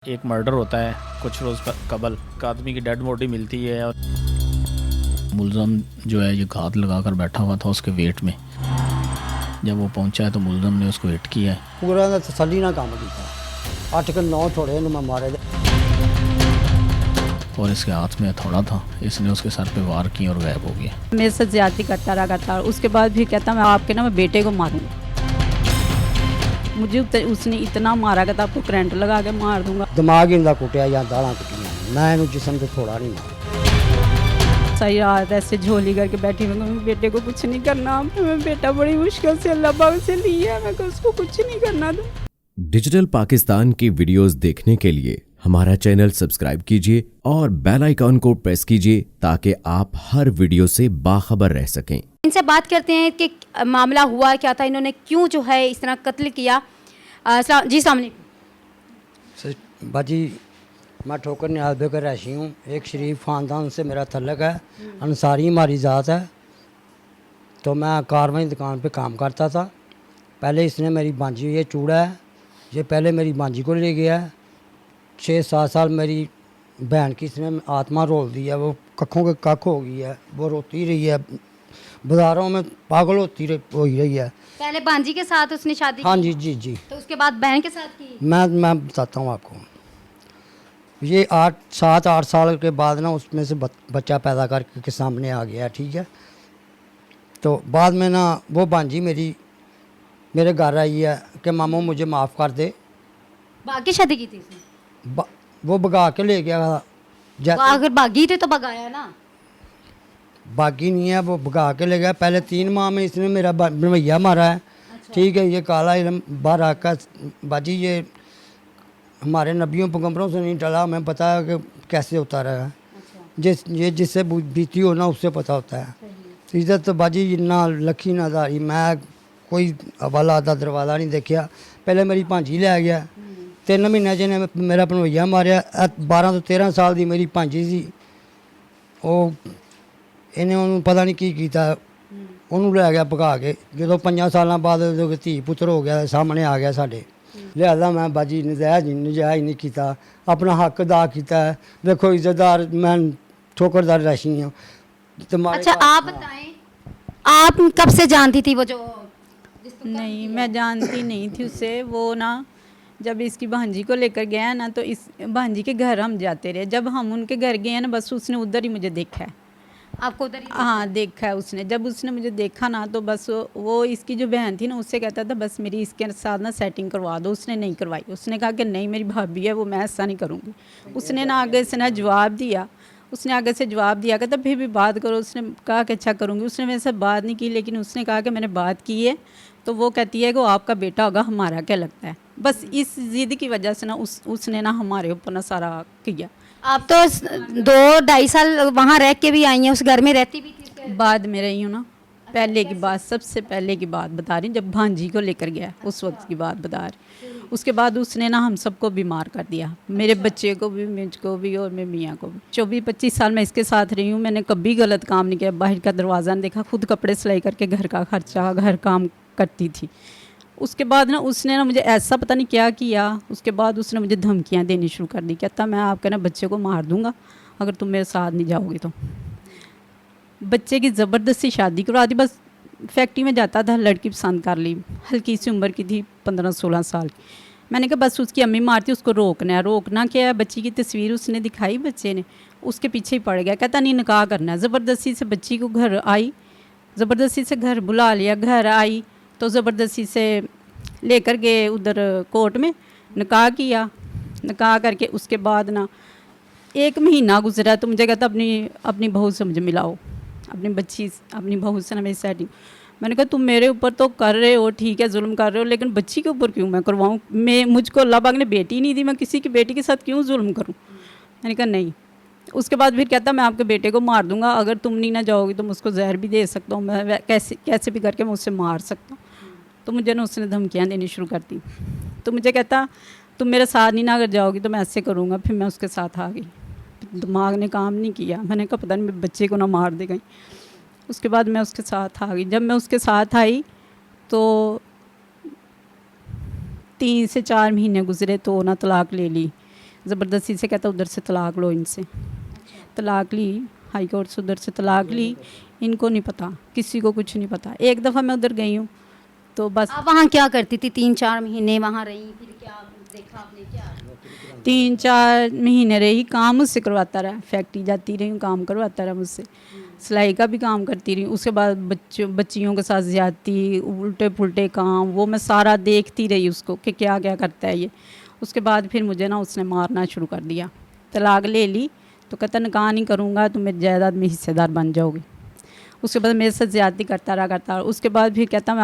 एक मर्डर होता है कुछ रोज़ कबल, एक आदमी की डेड बॉडी मिलती है और मुलज़म जो है ये घात लगा कर बैठा हुआ था उसके वेट में। जब वो पहुंचा है तो मुलज़म ने उसको हिट किया है। पूरा तसल्ली ना काम किया। 8 के 9 थोड़े मैं मारे और इसके हाथ में हथौड़ा था, इसने उसके सर पे वार किया और गायब हो गया। मेरे साथ ज्यादती करता रहा उसके बाद भी कहता मैं आपके ना मैं बेटे को मारूंगा। मुझे उसने इतना मारा कहता आपको करंट लगा के मार दूंगा। दिमाग इनका कुटिया या दाला कुटिया, मैं इन्हें जिसम से थोड़ा नहीं मारा। सही रात ऐसे झोली करके बैठी मैं बेटे को कुछ नहीं करना, मैं बेटा बड़ी मुश्किल से अल्लाह पाक से लिया, मैं उसको कुछ नहीं करना दूं। डिजिटल पाकिस्तान की वीडियोस देखने के लिए हमारा चैनल सब्सक्राइब कीजिए और बेल आइकॉन को प्रेस कीजिए ताकि आप हर वीडियो से बाखबर रह सकें। इनसे बात करते हैं कि मामला हुआ क्या था, इन्होंने क्यों जो है इस तरह कत्ल किया। जी सामने बाजी मैं ठोकर न्याज बेकर रैशी हूँ। एक शरीफ ख़ानदान से मेरा तल्लक है, अंसारी हमारी ज़ात है। तो मैं कारवाई दुकान पे काम करता था। पहले इसने मेरी बांजी, ये चूड़ा है, ये पहले मेरी बांजी को ले गया है। 6-7 साल मेरी बहन की इसने आत्मा रोल दी है, वो कखों के कख हो गई है, वो रोती रही है, बाज़ारों में पागल होती हो रही है। पहले बांजी के साथ उसने शादी हाँ की? जी जी। तो उसके बाद बहन के साथ की? मैं बताता हूँ आपको। ये 7-8 साल के बाद ना उसमें से बच्चा पैदा करके सामने आ गया, ठीक है। तो बाद में ना वो बांजी मेरे घर आई है कि मामू मुझे माफ़ कर दे। बाकी शादी की थी उसने? वो भगा के ले गया था। अगर बागी थे तो भगाया ना? बागी नहीं है, वो भगा के ले गया। पहले 3 माह में इसने मेरा भैया मारा है। अच्छा। ठीक है, ये काला इलम बाहर आका बाजी, ये हमारे नबियों पैगम्बरों से नहीं टला, हमें पता है कि कैसे होता रहा है। अच्छा। जिससे बीती हो ना उससे पता होता है। इज्जत तो बाजी ना लखी ना दारी, मैं कोई हवाला आधा दरवाज़ा नहीं देखा। पहले मेरी भांजी ले गया, 3 महीने जिन्हें मेरा भनवैया मारिया। 12 तो 13 साल की मेरी भांजी सी, वो इन्हें उन्होंने पता नहीं की किया, उन्होंने ले गया भगा के। जो 5 साल बाद धी पुत्र हो गया सामने आ गया साढ़े। लिहाजा मैं बाजी नजायज नहीं किया, अपना हक अदा किया है। देखो इज्जतदार मैं ठोकरदार रैशी हूँ। अच्छा आप बताएं, आप कब से जानती थी वो जो नहीं, मैं जानती नहीं थी उससे। वो ना जब इसकी भांजी को लेकर गया ना तो इस भांजी के घर हम जाते रहे। जब हम उनके घर गए ना बस उसने उधर ही मुझे देखा है। आपको उधर ही? हाँ देखा है उसने। जब उसने मुझे देखा ना तो बस वो इसकी जो बहन थी ना उससे कहता था बस मेरी इसके साथ ना सेटिंग करवा दो। उसने नहीं करवाई। उसने कहा कि नहीं मेरी भाभी है, वो मैं ऐसा नहीं करूँगी। उसने ना आगे से ना जवाब दिया, उसने आगे से जवाब दिया कहता फिर भी बात करो। उसने कहा कि अच्छा करूँगी। उसने मेरे से बात नहीं की, लेकिन उसने कहा कि मैंने बात की है। तो वो कहती है कि वो आपका बेटा होगा, हमारा क्या लगता है। बस इस ज़िद की वजह से ना उसने ना हमारे ऊपर ना सारा किया। आप तो 2-2.5 साल वहाँ रह के भी आई हैं, उस घर में रहती भी थी? बाद में रही हूँ ना। पहले की बात, सबसे पहले की बात बता रही, जब भांजी को लेकर गया उस वक्त की बात बता रही। उसके बाद उसने ना हम सबको बीमार कर दिया, मेरे बच्चे को भी, मुझको भी और मेरे मियाँ को भी। 24-25 साल मैं इसके साथ रही हूँ। मैंने कभी गलत काम नहीं किया, बाहर का दरवाज़ा नहीं देखा, खुद कपड़े सिलाई करके घर का खर्चा, घर काम करती थी। उसके बाद ना उसने ना मुझे ऐसा पता नहीं क्या किया। उसके बाद उसने मुझे धमकियाँ देनी शुरू कर दी। कहता मैं आपके ना बच्चे को मार दूंगा अगर तुम मेरे साथ नहीं जाओगी तो। बच्चे की ज़बरदस्ती शादी करवा दी। बस फैक्ट्री में जाता था, लड़की पसंद कर ली, हल्की सी उम्र की थी, 15-16 साल की। मैंने कहा बस उसकी अम्मी मारती, उसको रोकना है। रोकना क्या है, बच्ची की तस्वीर उसने दिखाई, बच्चे ने उसके पीछे ही पड़ गया। कहता नहीं निकाह करना है। ज़बरदस्ती से बच्ची को घर आई, ज़बरदस्ती से घर बुला लिया। घर आई तो ज़बरदस्ती से लेकर गए उधर कोर्ट में, निकाह किया। निकाह करके उसके बाद ना 1 महीना गुजरा तो मुझे कहता अपनी बहू से मुझे मिलाओ, अपनी बहू से ना मेरी सेटिंग। मैंने कहा तुम मेरे ऊपर तो कर रहे हो, ठीक है जुल्म कर रहे हो, लेकिन बच्ची के ऊपर क्यों मैं करवाऊँ? मुझको अल्लाह पाक ने बेटी नहीं दी, मैं किसी की बेटी के साथ क्यों जुल्म करूँ? मैंने कहा नहीं। उसके बाद फिर कहता मैं आपके बेटे को मार दूंगा, अगर तुम नहीं ना जाओगी तो मैं उसको जहर भी दे सकता हूँ, मैं कैसे भी करके मैं उससे मार सकता हूँ। तो मुझे ना उसने धमकियाँ देनी शुरू कर दी। तो मुझे कहता तुम मेरे साथ नहीं ना अगर जाओगी तो मैं ऐसे करूँगा। फिर मैं उसके साथ आ गई, दिमाग ने काम नहीं किया। मैंने कहा पता नहीं मेरे बच्चे को ना मार दे गई। उसके बाद मैं उसके साथ आ गई। जब मैं उसके साथ आई तो 3 से 4 महीने गुजरे तो ना तलाक ले ली। ज़बरदस्ती से कहता उधर से तलाक लो इनसे। तलाक ली, हाई कोर्ट से उधर से तलाक ली। इनको नहीं पता, किसी को कुछ नहीं पता। एक दफ़ा मैं उधर गई हूँ तो बस आप वहाँ क्या करती थी? 3-4 महीने वहाँ रही, फिर क्या देखा आपने? क्या 3-4 महीने रही, काम मुझसे करवाता रहा, फैक्ट्री जाती रही हूँ, काम करवाता रहा मुझसे, सिलाई का भी काम करती रही। उसके बाद बच्चियों के साथ ज़्यादती, उल्टे पुल्टे काम, वो मैं सारा देखती रही उसको कि क्या क्या करता है ये। उसके बाद फिर मुझे ना उसने मारना शुरू कर दिया। तलाक ले ली तो कहता निकाह नहीं करूँगा तो मेरी जायदाद में हिस्सेदार बन जाओगी। उसके बाद मेरे साथ ज़्यादती करता रहा। उसके बाद फिर कहता मैं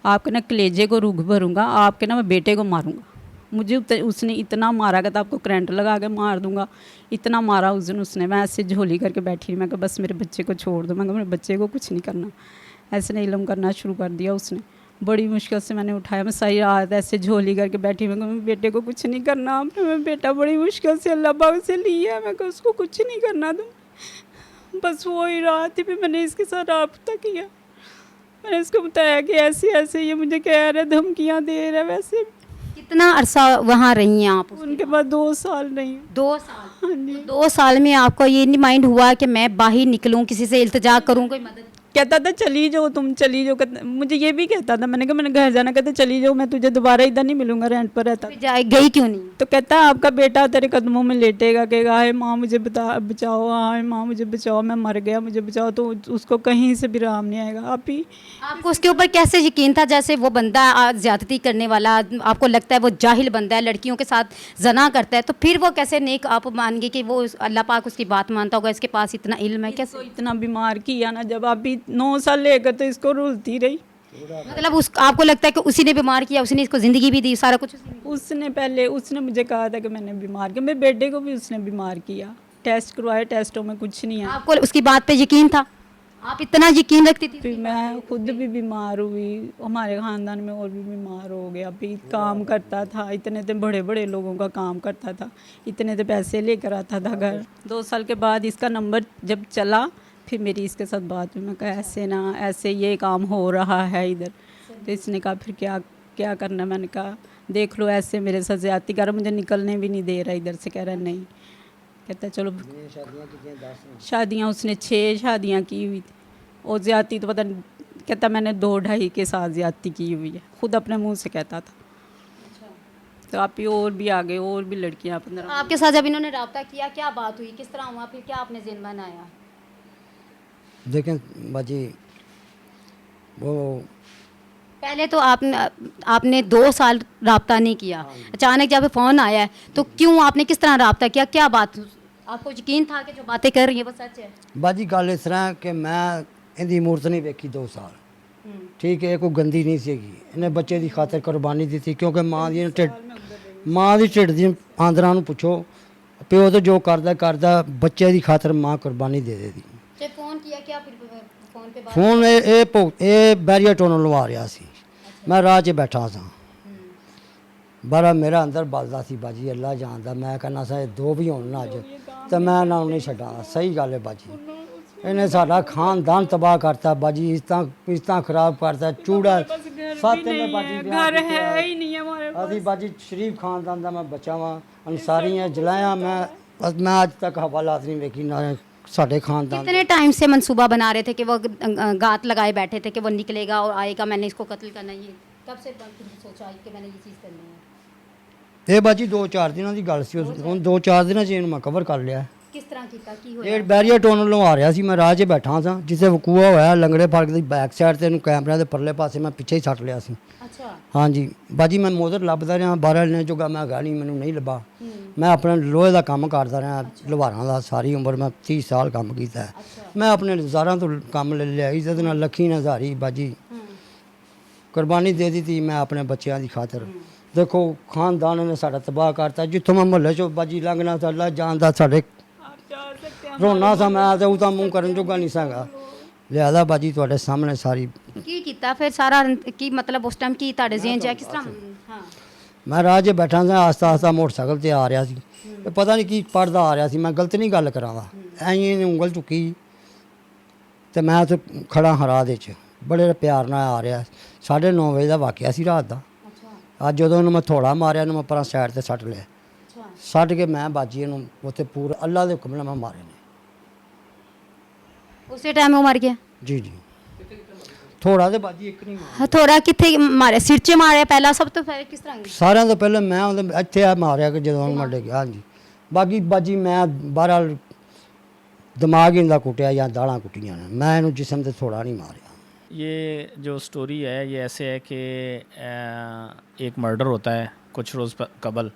आपके ना कलेजे को रूख भरूँगा, आपके ना मैं बेटे को मारूँगा। मुझे उसने इतना मारा, कहता आपको करंट लगा के मार दूंगा। इतना मारा उस दिन उसने। मैं ऐसे झोली करके बैठी, मैं कहा बस मेरे बच्चे को छोड़ दो। मैं कहा मेरे बच्चे को कुछ नहीं करना। ऐसे नहीं इल्म करना शुरू कर दिया उसने। बड़ी मुश्किल से मैंने उठाया, मैं सारी रात ऐसे झोली करके बैठी। मैं कहा मेरे बेटे को कुछ नहीं करना आपने, मेरा बेटा बड़ी मुश्किल से अल्लाह पाक से लिया है, मैं कहा उसको कुछ नहीं करना तुम। बस वही रात ही पे मैंने इसके साथ रब्ता किया। मैंने इसको बताया कि ऐसे ऐसे ये मुझे कह रहा है, धमकियाँ दे रहा है। वैसे कितना अरसा वहाँ रही हैं आप? उनके बाद 2 साल नहीं। 2 साल? हाँ जी। 2 साल में आपको ये नहीं माइंड हुआ कि मैं बाहर निकलूं, किसी से इल्तिजा करूं, कोई मदद? कहता था चली जाओ तुम, चली जाओ। मुझे ये भी कहता था। मैंने कहा मैंने घर जाना। कहता चली जाओ, मैं तुझे दोबारा इधर नहीं मिलूंगा, रेंट पर रहता। गई क्यों नहीं? तो कहता आपका बेटा तेरे कदमों में लेटेगा, कहेगा हाय माँ मुझे बचाओ, हाय माँ मुझे बचाओ, मैं मर गया, मुझे बचाओ। तो उसको कहीं से भी आराम नहीं आएगा। आप ही आपको उसके ऊपर कैसे यकीन था? जैसे वो बंदा ज्यादती करने वाला, आपको लगता है वो जाहिल बंदा है, लड़कियों के साथ जना करता है, तो फिर वो कैसे नेक आप मान गए कि वो अल्लाह पाक उसकी बात मानता होगा, इसके पास इतना इल्म है? कैसे? तो इतना बीमार किया ना, जब आप भी 9 साल लेकर तो इसको रुलती रही। मतलब आपको लगता है कि उसी ने बीमार किया, उसी ने इसको ज़िंदगी भी दी, सारा कुछ उसने मुझे कहा था कि मैंने बीमार किया। मेरे बेटे को भी उसने बीमार किया। टेस्ट करवाए, टेस्टों में कुछ नहीं है। आपको उसकी बात पे यकीन था? आप इतना यकीन रखती थी? फिर मैं खुद भी बीमार हुई, हमारे ख़ानदान में और भी बीमार हो गया। फिर काम करता था, इतने तो बड़े बड़े लोगों का काम करता था, इतने तो पैसे लेकर आता था घर। 2 साल के बाद इसका नंबर जब चला, फिर मेरी इसके साथ बात हुई। मैं कहा ऐसे ना, ऐसे ये काम हो रहा है इधर। तो इसने कहा फिर क्या करना? मैंने कहा देख लो, ऐसे मेरे साथ ज़्यादती कर, मुझे निकलने भी नहीं दे रहा इधर से। कह रहा नहीं। कहता चलो शादियाँ उसने 6 शादियाँ की हुई थी। और ज़्यादती तो पता नहीं, कहता मैंने 2-2.5 के साथ ज़्यादती की हुई है, खुद अपने मुंह से कहता था। तो आप ही और भी आगे और भी लड़कियाँ 15। आपके साथ जब इन्होंने रब्ता किया, क्या बात हुई, किस तरह हुआ, फिर क्या आपने ज़िन बनाया? देखें बाजी, वो पहले तो आपने 2 साल रब्ता नहीं किया, अचानक जब फ़ोन आया है तो क्यों, आपने किस तरह रब्ता किया, क्या बात? आपको यकीन था कि जो बातें कर रही है वो सच है? बाजी गल इस तरह कि मैं इहदी मूरत नहीं वेखी 2 साल, ठीक है, कोई गंदी नहीं सीगी। इन्हें बच्चे की खातर कुर्बानी दी थी, क्योंकि माँ की ढिड दी आंदरां नूं पुछो, प्यो तो जो करदा बच्चे की खातर माँ कुर्बानी दे देती। फ़ोन किया क्या फिर? फ़ोन पे बात? फोन ये बैरिया टोनों लवा रहा सी, मैं राह 'च बैठा सा, बड़ा मेरा अंदर बलदा सी बाजी, अल्लाह जानदा। मैं कहना सा 2 भी होण ना अज तो मैं ना उन्हें छड्डा। सही गल है बाजी, इन्हें साडा खानदान तबाह करता बाजी, इज्जतां खराब करता। चूड़ा 7 में बाजी घर है ही नहीं है हमारे पास। अभी बाजी शरीफ खानदान का मैं बच्चा वां, अंसारी है, जलाया मैं अज तक हवालात नहीं वेखी ना साडे खानदान। कितने टाइम से मंसूबा बना रहे थे कि वो गात लगाए बैठे थे कि वो निकलेगा और आएगा, मैंने इसको कत्ल करना? ये कब से सोचा कि मैंने ये चीज़ करनी है? ये बाजी 2-4 दिनों की गल सी, हुण 2-4 दिनों च मैं कवर कर लिया। किस तरह कीता, की ये होया? बैरिया टोन लवा रहा सी, मैं राह 'च बैठा सा, जिसे वकूआ होया लंगड़े फाटक की बैक साइड से कैमरे के परले पासे मैं पिछे ही सट लिया सी। अच्छा। हाँ जी बाजी, मैं मोदर लभदा रहा, बाहर लेने जोगा मैं गा नहीं, मैनू नहीं लभा। मैं अपने लोहे का काम करता रहा, लवारां का, सारी उम्र मैं 30 साल काम किया है। मैं अपने रिश्तेदारां तो काम ले लिया, इज्जत नाल लखी नज़ारी बाजी कुर्बानी दे दी थी मैं अपने बच्चों की खातर। देखो खानदान ने साडा तबाह करता, जितों मैं महल्ले चो बाजी लंघना था, अल्लाह जानदा साडे रोना सा, मैं तो उता मुँह करन जोगा नहीं सागा। लिहाजा बाजी तुहाडे सामने सारी की कीता फिर सारा की, मतलब उस टाइम की तुहाडे ज़हन च है, किस तरह? हाँ। मैं राह 'च बैठा सा, आस्ता आस्ता मोटरसाइकिल ते आ रहा सी, ते पता नहीं की पढ़दा आ रहा सी, मैं गलत नहीं गल करां दा, ऐं उंगल चुकी ते मैं तो खड़ा हा राह दे च, बड़े प्यार नाल आ रहा। 9:30 बजे का वाकया सी रात का। अज जदों मैं थोड़ा मारिया, मैं पर साइड ते सट लिया, ਸੱਟ ਕੇ ਮੈਂ ਬਾਜੀ ਨੂੰ ਉੱਥੇ ਪੂਰਾ ਅੱਲਾ ਦੇ ਹੁਕਮ ਨਾਲ ਮੈਂ ਮਾਰੇ ਨੇ। उसी टाइम वो मर गया। ਜੀ ਜੀ ਥੋੜਾ ਤੇ ਬਾਜੀ ਇੱਕ ਨਹੀਂ ਮਾਰਿਆ। हथौड़ा किथे मारे, सिर च मारे पहला सब तो फिर किस तरह? ਸਾਰਿਆਂ ਤੋਂ ਪਹਿਲਾਂ ਮੈਂ ਉਹਦੇ ਇੱਥੇ ਆ ਮਾਰਿਆ ਕਿ ਜਦੋਂ ਮੱਡੇ ਗਿਆ। ਹਾਂਜੀ ਬਾਕੀ ਬਾਜੀ ਮੈਂ ਬਾਹਰ ਦਿਮਾਗ ਹੀ ਦਾ ਕੁੱਟਿਆ ਜਾਂ ਦਾਲਾਂ ਕੁੱਟੀਆਂ ਨੇ, ਮੈਂ ਇਹਨੂੰ ਜਿਸਮ ਤੇ ਥੋੜਾ ਨਹੀਂ ਮਾਰਿਆ। ये जो स्टोरी है ये ऐसे है कि एक मर्डर होता है कुछ रोज़ कबल,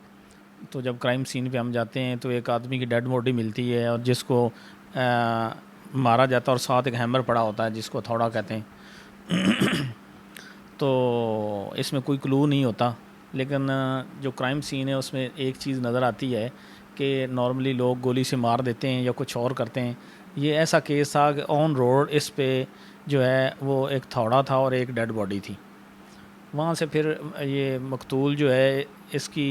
तो जब क्राइम सीन पे हम जाते हैं तो एक आदमी की डेड बॉडी मिलती है और जिसको मारा जाता है और साथ एक हैमर पड़ा होता है जिसको हथौड़ा कहते हैं। तो इसमें कोई क्लू नहीं होता, लेकिन जो क्राइम सीन है उसमें एक चीज़ नज़र आती है कि नॉर्मली लोग गोली से मार देते हैं या कुछ और करते हैं। ये ऐसा केस था कि ऑन रोड इस पे जो है वो एक थौड़ा था और एक डेड बॉडी थी। वहाँ से फिर ये मकतूल जो है इसकी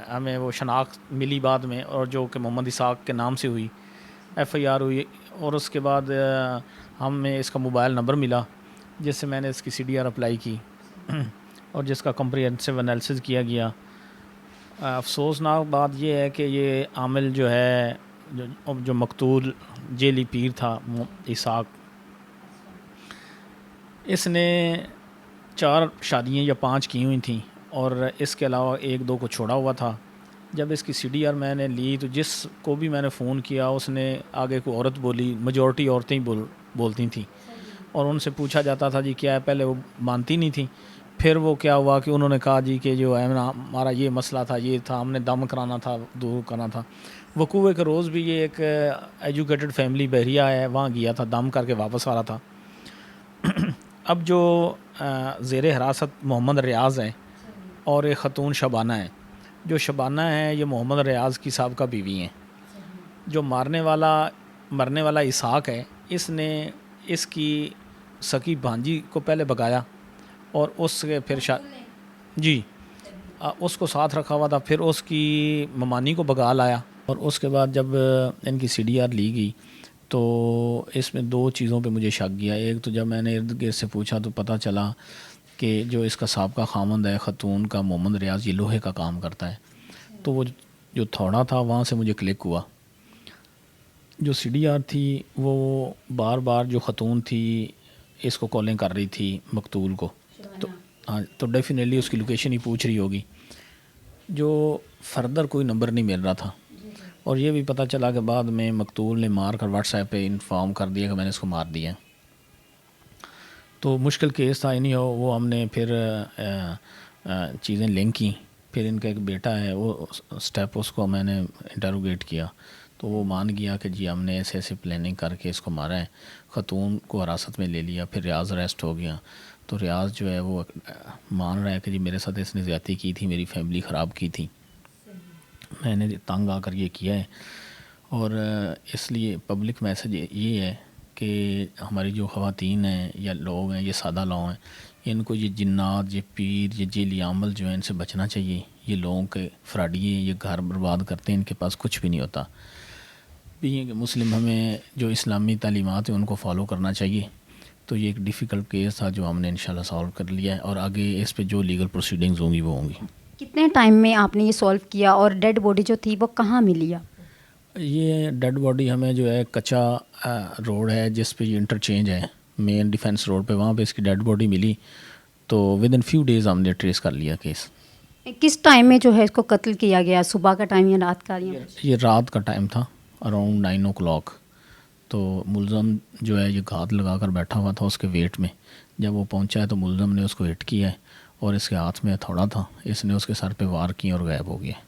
हमें वो शनाख्त मिली बाद में, और जो कि मोहम्मद इसाक के नाम से हुई, FIR हुई, और उसके बाद हमें इसका मोबाइल नंबर मिला जिससे मैंने इसकी CDR अप्लाई की और जिसका कम्प्रिहेंसिव एनालिसिस किया गया। अफसोसनाक बात यह है कि ये आमिल जो है जो मकतूल जेली पीर था इसाक, इसने 4 शादियाँ या 5 की हुई थी और इसके अलावा 1-2 को छोड़ा हुआ था। जब इसकी CDR मैंने ली तो जिसको भी मैंने फ़ोन किया उसने आगे को औरत बोली, मेजॉरिटी औरतें ही बोलती थी, और उनसे पूछा जाता था जी क्या है, पहले वो मानती नहीं थी। फिर वो क्या हुआ कि उन्होंने कहा जी कि जो है ना हमारा ये मसला था, ये था, हमने दम कराना था, दूर करना था। वकूए के रोज़ भी ये एक एजुकेटेड फैमिली बहरिया है, वहाँ गया था, दम करके वापस आ रहा था। अब जो ज़ेर हिरासत मोहम्मद रियाज़ है और एक ख़तून शबाना है। जो शबाना है ये मोहम्मद रियाज़ की साहब का बीवी हैं। जो मरने वाला इसाक है, इसने इसकी सकी भांजी को पहले भगाया और उसके फिर जी उसको साथ रखा हुआ था, फिर उसकी ममानी को भगा लाया। और उसके बाद जब इनकी CDR ली गई तो इसमें 2 चीज़ों पे मुझे शक गया। एक तो जब मैंने इर्द गिर्द से पूछा तो पता चला कि जो इसका साबका खामंद है ख़तून का मोहम्मद रियाज़, ये लोहे का काम करता है। तो वो जो थोड़ा था वहाँ से मुझे क्लिक हुआ। जो CDR थी वो बार बार जो ख़तून थी इसको कॉलिंग कर रही थी मकतूल को, तो हाँ, तो डेफिनेटली उसकी लोकेशन ही पूछ रही होगी। जो फर्दर कोई नंबर नहीं मिल रहा था, और ये भी पता चला कि बाद में मकतूल ने मार कर WhatsApp पे इन्फॉर्म कर दिया कि मैंने इसको मार दिया। तो मुश्किल केस था, नहीं हो वो हमने फिर चीज़ें लिंक की। फिर इनका एक बेटा है, वो स्टेप उसको मैंने इंटरोगेट किया तो वो मान गया कि जी हमने ऐसे ऐसे प्लानिंग करके इसको मारा है। ख़तून को हिरासत में ले लिया, फिर रियाज़ अरेस्ट हो गया। तो रियाज़ जो है वो मान रहा है कि जी मेरे साथ इसने ज़्यादती की थी, मेरी फैमिली ख़राब की थी, मैंने तंग आकर ये किया है। और इसलिए पब्लिक मैसेज ये है कि हमारी जो ख़वातीन हैं या लोग हैं, ये सादा लोग हैं, इनको ये जिन्नात, ये पीर, ये जेली आमल जो है इनसे बचना चाहिए। ये लोगों के फ्राडिये, ये घर बर्बाद करते हैं, इनके पास कुछ भी नहीं होता। बीइंग मुस्लिम हमें जो इस्लामी तालीमात हैं उनको फॉलो करना चाहिए। तो ये एक डिफ़िकल्ट केस था जो हमने इंशाल्लाह सॉल्व कर लिया है, और आगे इस पे जो लीगल प्रोसीडिंग्स होंगी वो होंगी। कितने टाइम में आपने ये सॉल्व किया और डेड बॉडी जो थी वो कहाँ मिली आपको? ये डेड बॉडी हमें जो है कच्चा रोड है जिस पे ये इंटरचेंज है मेन डिफेंस रोड पे, वहाँ पे इसकी डेड बॉडी मिली। तो विद इन फ्यू डेज़ हमने ट्रेस कर लिया केस। किस टाइम में जो है इसको कत्ल किया गया, सुबह का टाइम या रात का? ये रात का टाइम था, अराउंड 9 o'clock। तो मुलज़म जो है ये घात लगा कर बैठा हुआ था उसके वेट में। जब वो पहुंचा है तो मुलज़म ने उसको हिट किया है और इसके हाथ में हथौड़ा था, इसने उसके सर पे वार किया और गायब हो गया।